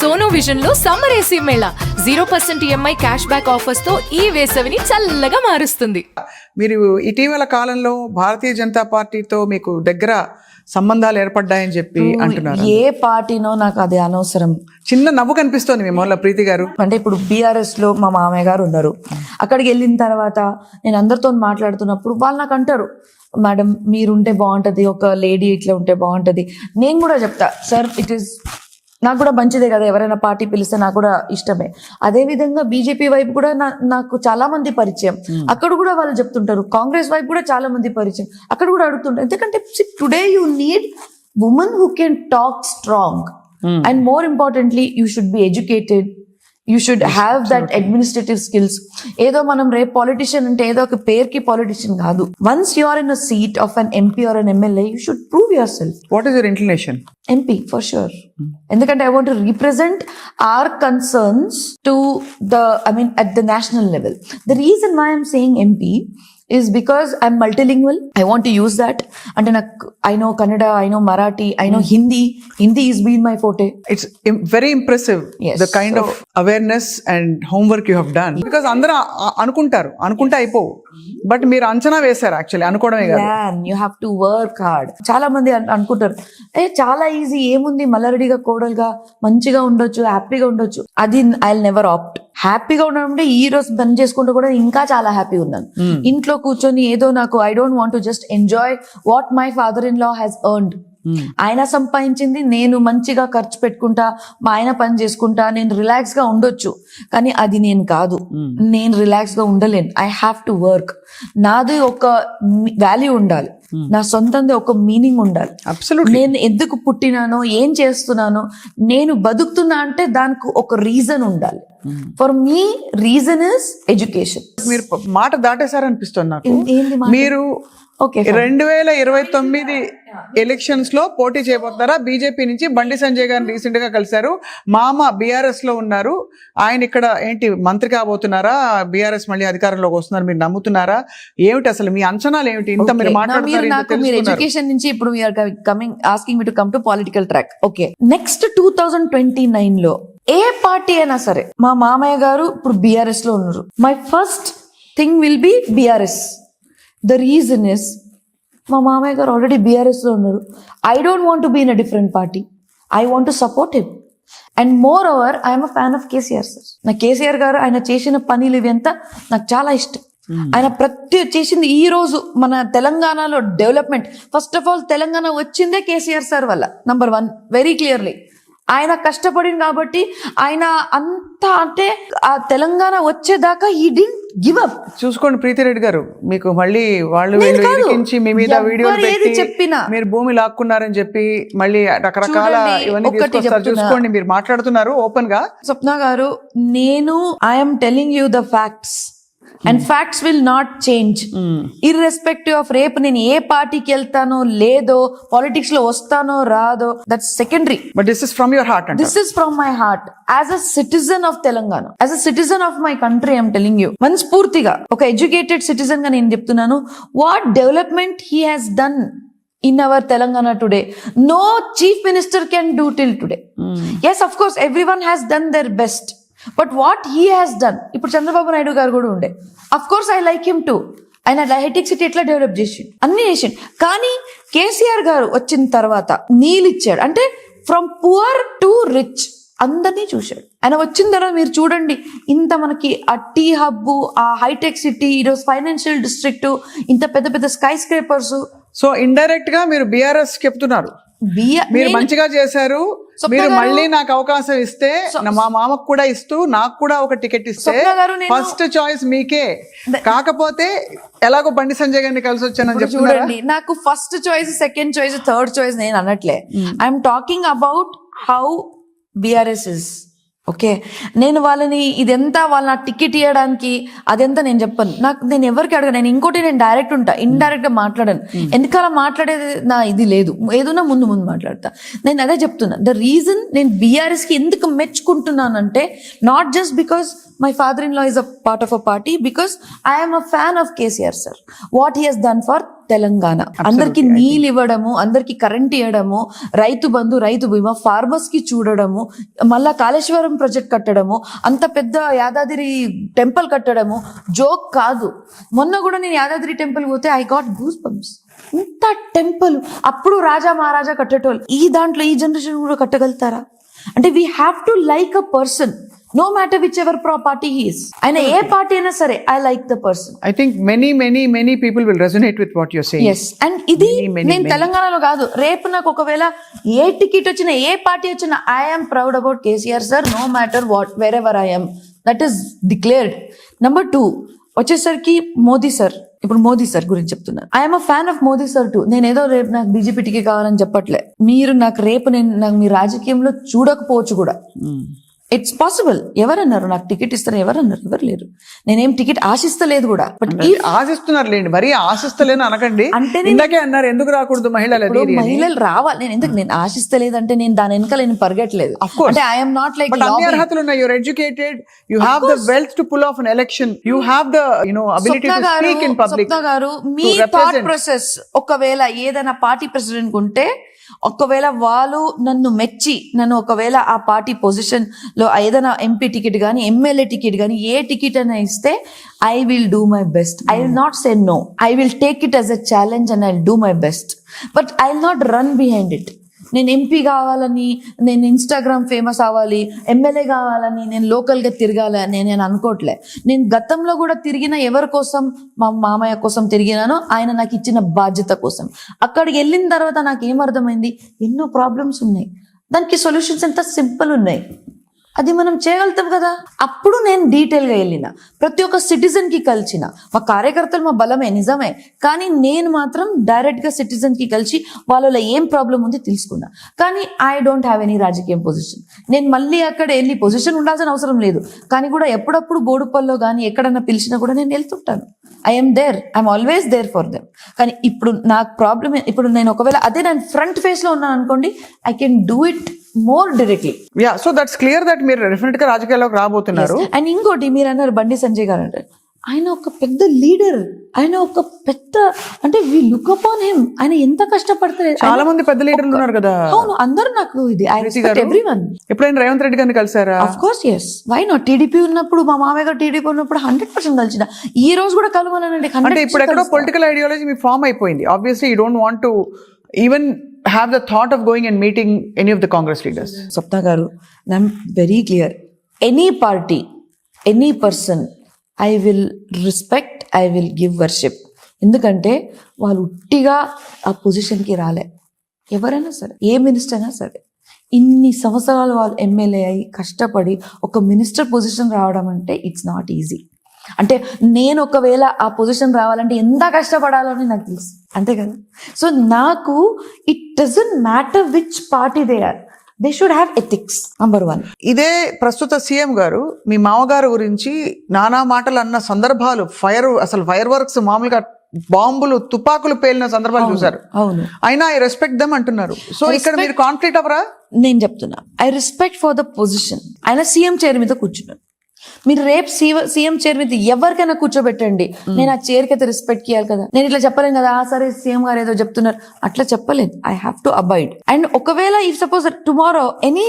Sono vision లో summer AC Mela 0% EMI cash back offers తో ఈ వేసవిని చల్లగా మారుస్తుంది. మీరు ఇటీవల కాలంలో భారతీయ జనతా పార్టీతో మీకు దగ్గర సంబంధాలు ఏర్పడ్డాయని చెప్పి అంటున్నారు. ఏ పార్టీనో నాకు అది అనవసరం. చిన్న నవ్వు కనిపిస్తోంది మీ మొదల ప్రీతి గారు. అంటే ఇప్పుడు బీఆర్ఎస్ లో మా మామయ్య గారు ఉన్నారు. అక్కడికి వెళ్ళిన తర్వాత నేను అందరితో మాట్లాడుతున్నప్పుడు వాళ్ళు నాకు అంటారు, మేడం మీరుంటే బాగుంటది, ఒక లేడీ ఇట్లా ఉంటే బాగుంటది. నేను కూడా చెప్తా, సార్ ఇట్ ఈస్ నాకు కూడా మంచిదే కదా, ఎవరైనా పార్టీ పిలిస్తే నాకు కూడా ఇష్టమే. అదే విధంగా బీజేపీ వైపు కూడా నాకు చాలా మంది పరిచయం, అక్కడ కూడా వాళ్ళు చెప్తుంటారు. కాంగ్రెస్ వైపు కూడా చాలా మంది పరిచయం, అక్కడ కూడా అడుగుతుంటారు. ఎందుకంటే today you need women who can talk strong and more importantly you should be educated, you should have that administrative skills. ఏదో మనం రేపు పాలిటిషియన్ అంటే ఏదో ఒక పేరుకి పాలిటిషియన్ కాదు. Once you are in a seat of an MP or an MLA, you should prove yourself. What is your inclination? MP for sure. ఎందుకంటే I want to represent our concerns to at the national level. The reason why I'm saying MP is because I'm multilingual. I want to use that. And I know Kannada, I know Marathi, I know Hindi. Hindi has been my forte. It's very impressive, yes, the kind of awareness and homework you have done. Because అందరూ అనుకుంటే అయిపోవు, but మీరు అంచనా వేశారు actually, అనుకోవడమే కాదు. You have to work hard. చాలా మంది అనుకుంటారు చాలా ఈజీ, ఏముంది మల్లారెడ్డిగా కోడలుగా మంచిగా ఉండొచ్చు, హ్యాపీగా ఉండొచ్చు. అది ఐ నెవర్ ఆప్ట్. హ్యాపీగా ఉండడం అంటే ఈ రోజు పని చేసుకుంటూ కూడా ఇంకా చాలా హ్యాపీగా ఉన్నాను. ఇంట్లో కూర్చొని ఏదో నాకు I don't want to just enjoy what my father in law has earned. ఆయన సంపాదించింది నేను మంచిగా ఖర్చు పెట్టుకుంటా, మా ఆయన పని చేసుకుంటా, నేను రిలాక్స్ గా ఉండొచ్చు. కానీ అది నేను కాదు, నేను రిలాక్స్ గా ఉండలేను. I have to work. నాది ఒక వాల్యూ ఉండాలి, నా సొంతంది ఒక మీనింగ్ ఉండాలి. నేను ఎందుకు పుట్టినానో, ఏం చేస్తున్నానో, నేను బతుకుతున్నా అంటే దానికి ఒక రీజన్ ఉండాలి. For me reason is education. మీరు మాట దాటేశారనిపిస్తుంది నాకు. మీరు 2029 ఎలక్షన్స్ లో పోటీ చేయబోతున్నారా? బీజేపీ నుంచి బండి సంజయ్ గారిని రీసెంట్ గా కలిశారు. మామ బీఆర్ఎస్ లో ఉన్నారు, ఆయన ఇక్కడ ఏంటి మంత్రి కాబోతున్నారా? బీఆర్ఎస్ మళ్ళీ అధికారంలోకి వస్తున్నారు, మీరు నమ్ముతున్నారా? ఏమిటి అసలు మీ అంచనాలు ఏమిటి? ఇంత మీరు మాట్లాడుతున్నారు. మీరు ఎడ్యుకేషన్ నుంచి ఇప్పుడు asking me to come to political track. Okay, next 2029 లో ఏ పార్టీ అయినా సరే, మా మామయ్య గారు ఇప్పుడు బీఆర్ఎస్ లో ఉన్నారు. My first thing will be BRS. The reason is మా మామయ్య గారు ఆల్రెడీ బీఆర్ఎస్ లో ఉన్నారు. I don't want to be in a different party. I want to support him. And moreover I'm a fan of KCR sir. నా కేసీఆర్ గారు ఆయన చేసిన పనులు ఇవి అంతా నాకు చాలా ఇష్టం. ఆయన చేసింది ఈ రోజు మన తెలంగాణలో development. First of all Telangana వచ్చిందే కేసీఆర్ సార్ వల్ల, నంబర్ 1 వెరీ క్లియర్లీ. ఆయన కష్టపడింది కాబట్టి ఆయన అంతా, అంటే ఆ తెలంగాణ వచ్చేదాకా హీ డిడ్ంట్ గివ్ అప్. చూసుకోండి ప్రీతిరెడ్డి గారు, మీకు మళ్ళీ వాళ్ళు ఇరికించి మీ మీద వీడియోలు పెట్టి మీరు భూమి లాక్కున్నారని చెప్పి మళ్ళీ రకరకాల ఇవన్నీ తీసుకొస్తారు. చూసుకోండి, మీరు మాట్లాడుతున్నారు ఓపెన్ గా. స్వప్న గారు, నేను I'm telling you the facts and facts will not change irrespective of రేపు నేను ఏ పార్టీకి వెళ్తానో లేదో, పాలిటిక్స్ లో వస్తానో రాదో, that's secondary. But this is from your heart. This is from my heart. As a citizen of Telangana, as a citizen of my country, I'm telling you మనస్ఫూర్తిగా ఒక educated citizen గా నేను చెప్తున్నాను. What development he has done in our Telangana today, no chief minister can do till today. Yes, of course, everyone has done their best, but what he has done, ఇప్పుడు చంద్రబాబు నాయుడు గారు కూడా ఉండే, of course I like him too. ఆయన hitech city ఎట్లా develop చేసి అన్ని చేసిండు. కానీ కేసీఆర్ గారు వచ్చిన తర్వాత నీళ్ళు ఇచ్చాడు, అంటే ఫ్రమ్ పువర్ టు రిచ్ అందరినీ చూశాడు. ఆయన వచ్చిన తర్వాత మీరు చూడండి, ఇంత మనకి ఆ టీ హబ్, ఆ హైటెక్ సిటీ, ఈరోజు ఫైనాన్షియల్ డిస్ట్రిక్ట్, ఇంత పెద్ద పెద్ద స్కై స్క్రేపర్స్. సో ఇండైరెక్ట్ గా మీరు బీఆర్ఎస్ చెప్తున్నారు, మీరు మంచిగా చేశారు, మీరు మళ్ళీ నాకు అవకాశం ఇస్తే, మా మామకు కూడా ఇస్తూ నాకు కూడా ఒక టికెట్ ఇస్తే ఫస్ట్ చాయిస్ మీకే. కాకపోతే ఎలాగో బండి సంజయ్ గారిని కలిసి వచ్చానని చూడండి, నాకు first choice, second choice, third choice నేను అనట్లే. I'm talking about how BRS is. Okay, నేను వాళ్ళని ఇదెంత వాళ్ళ టికెట్ ఇవ్వడానికి అదెంత నేను చెప్పను. నేను ఎవరికి అడగను. నేను ఇంకోటి, నేను డైరెక్ట్ ఉంటా, ఇండైరెక్ట్ గా మాట్లాడాను. ఎందుకలా మాట్లాడేది నా ఇది లేదు, ఏదైనా ముందు మాట్లాడతా. నేను అదే చెప్తున్నా. ద రీజన్ నేను బీఆర్ఎస్ కి ఎందుకు మెచ్చుకుంటున్నానంటే, not just because my father in law is a part of a party, because I'm a fan of KCR sir. What he has done for Telangana. అందరికి నీళ్ళు ఇవ్వడము, అందరికి కరెంట్ ఇవ్వడము, రైతు బంధు, రైతు బీమా, ఫార్మర్స్ కి చూడడము, మళ్ళా కాళేశ్వరం ప్రాజెక్ట్ కట్టడము, అంత పెద్ద యాదాద్రి టెంపుల్ కట్టడము జోక్ కాదు. మొన్న కూడా నేను యాదాద్రి టెంపుల్ పోతే ఐ గాట్ గూస్ బంప్స్. ఇంత టెంపుల్ అప్పుడు రాజా మహారాజా కట్టేటోళ్ళు, ఈ దాంట్లో ఈ జనరేషన్ కూడా కట్టగలుగుతారా? అంటే we have to like a person, no matter whichever party he's. ఆయన ఏ పార్టీ అయినా సరే, I like the person. I think many people will resonate with what you're saying. Yes, and ఇది నేను తెలంగాణలో కాదు, రేపు నాకు ఒకవేళ ఏ టికెట్ వచ్చినా, ఏ పార్టీ వచ్చినా, I'm proud about KCR sir, no matter what, wherever I'm, that is declared. Number 2 వచ్చేసరికి మోదీ సార్. ఇప్పుడు మోదీ సార్ గురించి చెప్తున్నాను. I'm a fan of Modi sir too. నేను ఏదో రేపు నాకు బీజేపీ టికెట్ కావాలని చెప్పట్లే. మీరు నాకు రేపు నాకు మీ రాజకీయంలో చూడకపోవచ్చు కూడా, ఇట్స్ పాసిబుల్. ఎవరన్నారు నాకు టికెట్ ఇస్తారు? ఎవరన్నారు? ఎవరు లేరు. నేనేం టికెట్ ఆశిస్తలేదు కూడా. బట్ ఆశిస్తున్నారు లేండి, మరీ ఆశిస్తలేను అనకండి. అంటే ఇందాకే అన్నారు ఎందుకు రాకూడదు మహిళలు, మహిళలు రావాలి. నేను ఎందుకు నేను ఆశిస్తలేదు అంటే నేను దాని వెనక నేను పరిగెట్టలేదు. అంటే ఐఎమ్ నాట్ లైక్ అన్ని అర్హతలు ఉన్నాయి. You're educated, you have the wealth to pull off an election, you have the ability to speak in public. Swapna garu, మీ థాట్ ప్రాసెస్ ఒకవేళ ఏదైనా పార్టీ ప్రెసిడెంట్ ఉంటే, ఒకవేళ వాళ్ళు నన్ను మెచ్చి నన్ను ఒకవేళ ఆ పార్టీ పొజిషన్ లో ఏదైనా ఎంపీ టికెట్ కానీ, ఎమ్మెల్యే టికెట్ కానీ, ఏ టికెట్ అయినా ఇస్తే I will do my best. I will not say no. I will take it as a challenge and I will do my best. But I will not run behind it. నేను MP కావాలని, నేను Instagram famous అవ్వాలి, MLA కావాలని, నేను లోకల్గా తిరగాలని నేను అనుకోవట్లే. నేను గతంలో కూడా తిరిగిన ఎవరి కోసం? మా మామయ్య కోసం తిరిగినాను, ఆయన నాకు ఇచ్చిన బాధ్యత కోసం. అక్కడికి వెళ్ళిన తర్వాత నాకు ఏమర్థమైంది, ఎన్నో ప్రాబ్లమ్స్ ఉన్నాయి, దానికి సొల్యూషన్స్ ఎంత సింపుల్ ఉన్నాయి. అది మనం చేయగలుగుతాం కదా. అప్పుడు నేను డీటెయిల్గా వెళ్ళిన, ప్రతి ఒక్క సిటిజన్కి కలిసిన. మా కార్యకర్తలు మా బలమే, నిజమే. కానీ నేను మాత్రం డైరెక్ట్గా సిటిజన్కి కలిసి వాళ్ళలో ఏం ప్రాబ్లం ఉంది తెలుసుకున్నా. కానీ ఐ డోంట్ హ్యావ్ ఎనీ రాజకీయ పొజిషన్. నేను మళ్ళీ అక్కడ వెళ్ళి పొజిషన్ ఉండాల్సిన అవసరం లేదు. కానీ కూడా ఎప్పుడప్పుడు బోడుపల్లో కానీ ఎక్కడన్నా పిలిచినా కూడా నేను వెళ్తుంటాను. I'm there, I'm always there for them. కానీ ఇప్పుడు నాకు ప్రాబ్లమ్, ఇప్పుడు నేను ఒకవేళ అదే నేను ఫ్రంట్ ఫేస్ లో ఉన్నాను అనుకోండి, I can do it more directly. Yeah, so that's clear that మీరు డెఫినెట్ గా రాజకీయాల్లోకి రాబోతున్నారు. అండ్ ఇంకోటి మీరు అన్నారు బండి సంజయ్ గారు అంటే, ఆయన ఒక పెద్ద లీడర్, ఆయన ఒక పెద్ద, అంటే వి లుక్ అపాన్ హిమ్. ఆయన ఎంత కష్టపడతారు. చాలా మంది పెద్ద లీడర్లు ఉన్నారు కదా. అవును, అందరూ నాకు ఇది ఐ రెస్పెక్ట్ ఎవ్రీవన్. ఎప్పుడైనా రేవంత్ రెడ్డి గారిని కలిసారా? Of course, yes, why not. TDP ఉన్నప్పుడు, మా మామయ్య గారు టీడీపీ ఉన్నప్పుడు 100% కలిసిన. ఈ రోజు కూడా కలవాలనండి. అంటే ఇప్పుడు ఎక్కడో పొలిటికల్ ఐడియాలజీ మీ ఫామ్ అయిపోయింది. Obviously you don't want to even have the thought of going and meeting any of the Congress leaders. Sapna garu, I'm very clear. Any party, any person, I will respect, I will give worship. ఎందుకంటే వాళ్ళు ఉట్టిగా ఆ పొజిషన్కి రాలే. ఎవరైనా సరే, ఏ minister అయినా సరే, ఇన్ని సంవత్సరాలు వాళ్ళు ఎమ్మెల్యే అయి కష్టపడి ఒక మినిస్టర్ పొజిషన్ రావడం అంటే ఇట్స్ నాట్ ఈజీ. అంటే నేను ఒకవేళ ఆ పొజిషన్ రావాలంటే ఎంత కష్టపడాలని నాకు తెలుసు, అంతే కదా. సో నాకు it doesn't matter which party they are, they should have ethics. Number 1. ఇదే ప్రస్తుత సీఎం గారు మీ మామగారు గురించి నానా మాటలు అన్న సందర్భాలు, అసలు ఫైర్ వర్క్స్, మామూలుగా బాంబులు, తుపాకులు పేలిన సందర్భాలు చూసారు. అవును, అయినా ఐ రెస్పెక్ట్ దమ్ అంటున్నారు. సో ఇక్కడ మీరు కాన్ఫ్లిక్ట్ అవరా? నేను చెప్తున్నా, I respect for the position. ఆయన సీఎం చైర్ మీద కూర్చున్నారు. మీరు రేపు సీఎం చైర్ మీద ఎవరికైనా కూర్చోబెట్టండి, నేను ఆ చైర్ కి అయితే రెస్పెక్ట్ ఇవ్వాలి కదా. నేను ఇట్లా చెప్పలేను కదా, సరే సీఎం గారు ఏదో చెప్తున్నారు అట్లా చెప్పలేను. I have to abide. And ఒకవేళ if suppose tomorrow any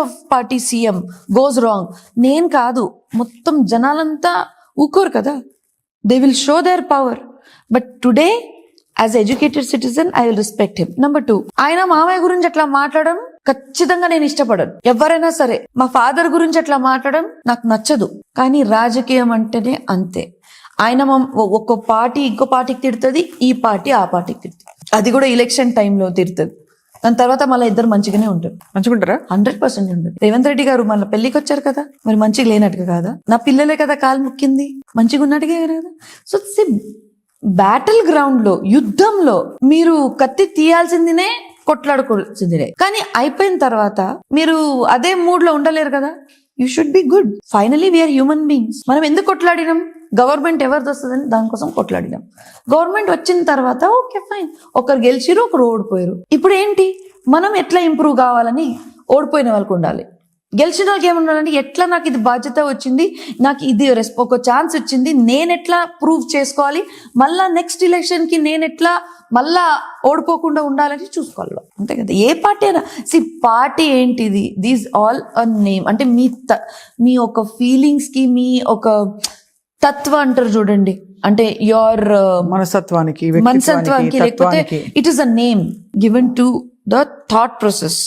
of party CM goes wrong, నేను కాదు, మొత్తం జనాలంతా ఊకోరు కదా. They will show their power. But today as educated citizen I will respect him. Number 2, ఆయన మామయ్య గురించి అట్లా మాట్లాడడం ఖచ్చితంగా నేను ఇష్టపడను. ఎవరైనా సరే మా ఫాదర్ గురించి అట్లా మాట్లాడడం నాకు నచ్చదు. కానీ రాజకీయం అంటేనే అంతే. ఆయన ఒక్కో పార్టీ ఇంకో పార్టీకి తిడుతుంది, ఈ పార్టీ ఆ పార్టీకి తిడుతుంది. అది కూడా ఎలక్షన్ టైంలో తిడుతుంది. దాని తర్వాత మళ్ళీ ఇద్దరు మంచిగానే ఉంటారు. మంచిగుంటారా? 100% ఉంటారు. రేవంత్ రెడ్డి గారు మళ్ళీ పెళ్లికి వచ్చారు కదా, మరి మంచిగా లేనట్టుగా కాదా? నా పిల్లలే కదా కాలు ముక్కింది, మంచిగా ఉన్నట్టుగా కదా. సో బ్యాటిల్ గ్రౌండ్ లో, యుద్ధంలో మీరు కత్తి తీయాల్సిందినే, కొట్లాడుకోవాల్సిందినే. కానీ అయిపోయిన తర్వాత మీరు అదే మూడ్ లో ఉండలేరు కదా. You should be good. Finally we're human beings. మనం ఎందుకు కొట్లాడినాం? గవర్నమెంట్ ఎవరిది వస్తుందని దానికోసం కొట్లాడినాం. గవర్నమెంట్ వచ్చిన తర్వాత ఓకే ఫైన్, ఒకరు గెలిచిరు, ఒకరు ఓడిపోయారు. ఇప్పుడు ఏంటి, మనం ఎట్లా ఇంప్రూవ్ కావాలని ఓడిపోయిన వాళ్ళకు ఉండాలి. గెలిచిన వాళ్ళకి ఏమన్నారంటే ఎట్లా నాకు ఇది బాధ్యత వచ్చింది, నాకు ఇది ఒక ఛాన్స్ వచ్చింది, నేను ఎట్లా ప్రూవ్ చేసుకోవాలి, మళ్ళా నెక్స్ట్ ఎలక్షన్ కి నేను ఎట్లా మళ్ళా ఓడిపోకుండా ఉండాలని చూసుకోవాలి. అంతే కదా, ఏ పార్టీ అయినా. పార్టీ ఏంటిది, దీస్ ఆల్ అ నేమ్. అంటే మీ ఒక ఫీలింగ్స్ కి, మీ ఒక తత్వ అంటారు చూడండి, అంటే యోర్ మనస్తత్వానికి లేకపోతే it is a name given to the thought process.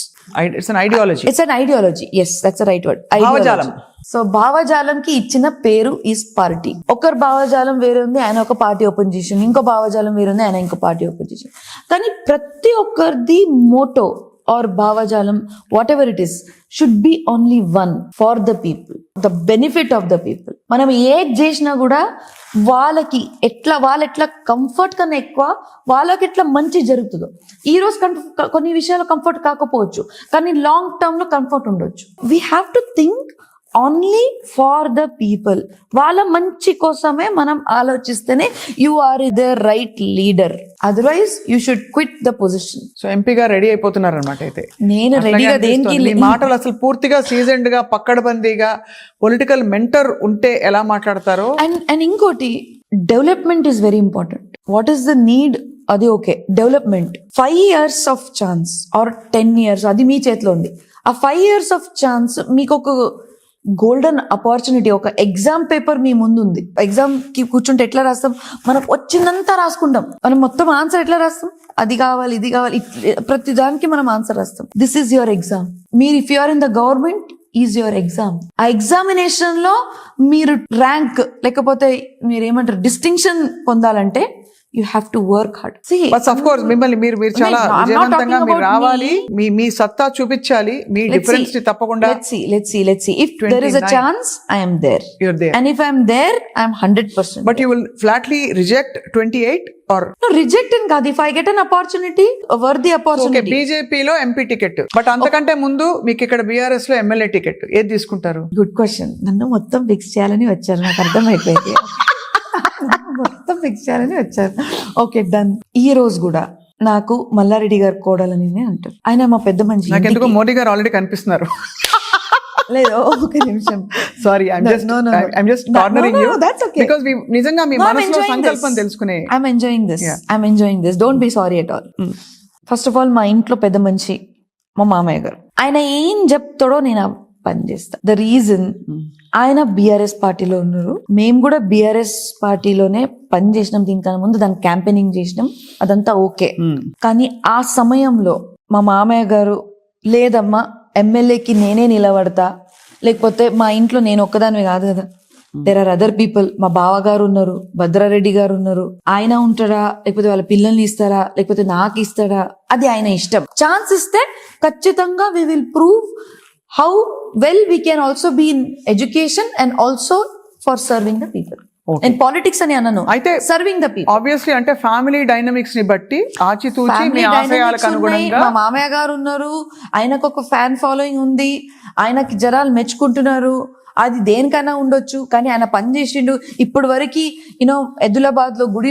It's an ideology. It's an ideology. Yes, that's right word. భావజాలం. సో భావజాలంకి ఇచ్చిన పేరు ఈస్ పార్టీ. ఒకరి భావజాలం వేరే ఉంది, ఆయన ఒక పార్టీ ఓపెన్ చేసిండు. ఇంకో భావజాలం వేరే ఉంది, ఆయన ఇంకో పార్టీ ఓపెన్ చేసిండు. కానీ ప్రతి ఒక్కరిది మోటో ఆర్ భావజాలం, what ever it is, should be only one, far the people, the benefit of the people. మనం ఏది చేసినా కూడా వాళ్ళు ఎట్లా కంఫర్ట్ కన్నా ఎక్కువ వాళ్ళకి ఎట్లా మంచి జరుగుతుందో. ఈ రోజు కొన్ని విషయాలు కంఫర్ట్ కాకపోవచ్చు, కానీ లాంగ్ టర్మ్ లో కంఫర్ట్ ఉండొచ్చు. We have to think only for the people. వాళ్ళ మంచి కోసమే మనం ఆలోచిస్తేనే you are the right leader. Otherwise you should quit the position. So ఎంపీగా రెడీ అయిపోతున్నారు అనమాట. అయితే నేను రెడీగా దేనికి, మీ మాటలు అసలు పూర్తిగా సీజన్డ్ గా, పక్కడబందీగా, పొలిటికల్ మెంటర్ ఉంటే ఎలా మాట్లాడతారో. అండ్ ఇంకోటి, development is very important. What is the need, అది okay. Development 5 years of chance or 10 years, అది మీ చేతిలో ఉంది. ఆ 5 years ఆఫ్ ఛాన్స్ మీకు ఒక గోల్డెన్ అపార్చునిటీ. ఒక ఎగ్జామ్ పేపర్ మీ ముందు ఉంది. ఎగ్జామ్ కి కూర్చుంటే ఎట్లా రాస్తాం, మనం వచ్చిందంతా రాసుకుంటాం. మనం మొత్తం ఆన్సర్ ఎట్లా రాస్తాం, అది కావాలి ఇది కావాలి, ప్రతి దానికి మనం ఆన్సర్ రాస్తాం. This is your exam. మీరు if you are in the government is your exam. ఆ ఎగ్జామినేషన్ లో మీరు ర్యాంక్ లేకపోతే మీరు ఏమంటారు డిస్టింక్షన్ పొందాలంటే you have to work hard. See, but of course మిమ్మల్ని మీరు చాలా విజయవంతంగా మీరు రావాలి, మీ సత్తా చూపించాలి, మీ డిఫరెన్స్ ని తప్పకుండా. let's see if there is a chance, I am there. You're there. And if I am there, I am 100%. But you will flatly reject 28 or no, reject and కాదు. If I get an opportunity, a worthy opportunity. Okay, బీజేపీలో MP ticket, but అంతకంటే ముందు మీకు ఇక్కడ BRS లో MLA ticket, ఏది తీసుకుంటారు? Good question. నన్ను మొత్తం ఫిక్స్ చేయాలని వచ్చారు, నాకు అర్థమైపోయింది. మొత్తం ఫిక్స్ చేయాలని వచ్చారు. Okay, done. ఈ రోజు కూడా నాకు మల్లారెడ్డి గారు కోడాలని అంటారు. ఆయన మా పెద్ద మనిషి. నాకు ఎందుకో మోడీ గారు ఆల్రెడీ కనిపిస్తున్నారు. లేదు, ఒక నిమిషం. Sorry, I'm just cornering you. That's okay. Because నిజంగా మీ మనసులో సంకల్పం తెలుసుకునే. I'm enjoying this. Don't be sorry at all. First of all, మా ఇంట్లో పెద్ద మనిషి మా మామయ్య గారు. ఆయన ఏం చెప్తాడో నేను పని చేస్తా. ద రీజన్, ఆయన బీఆర్ఎస్ పార్టీలో ఉన్నారు, మేము కూడా బీఆర్ఎస్ పార్టీలోనే పని చేసినాం. దీనికన్నా ముందు దాని క్యాంపెయినింగ్ చేసినాం, అదంతా ఓకే. కానీ ఆ సమయంలో మా మామయ్య గారు, లేదమ్మా ఎమ్మెల్యేకి నేనే నిలబడతా, లేకపోతే మా ఇంట్లో నేను ఒక్కదానివి కాదు కదా, దేర్ ఆర్ అదర్ పీపుల్. మా బావగారు ఉన్నారు, భద్రారెడ్డి గారు ఉన్నారు, ఆయన ఉంటారా, లేకపోతే వాళ్ళ పిల్లల్ని ఇస్తారా, లేకపోతే నాకు ఇస్తారా, అది ఆయన ఇష్టం. ఛాన్స్ ఇస్తే ఖచ్చితంగా we will prove how well we can also be in education and also for serving the people. Okay. And politics అని అన్నాను, అయితే serving the people. Obviously అంటే ఫ్యామిలీ డైనమిక్స్ ని బట్టి ఆచితూచి మీ ఆశయాలకు అనుగుణంగా. మా మామయ్య గారు ఉన్నారు, ఆయనకు ఒక ఫ్యాన్ ఫాలోయింగ్ ఉంది, ఆయనకి జనాలు మెచ్చుకుంటున్నారు, అది దేనికైనా ఉండొచ్చు. కానీ ఆయన పని చేసిండు ఇప్పటి వరకు. ఎద్దులాబాద్ లో గుడి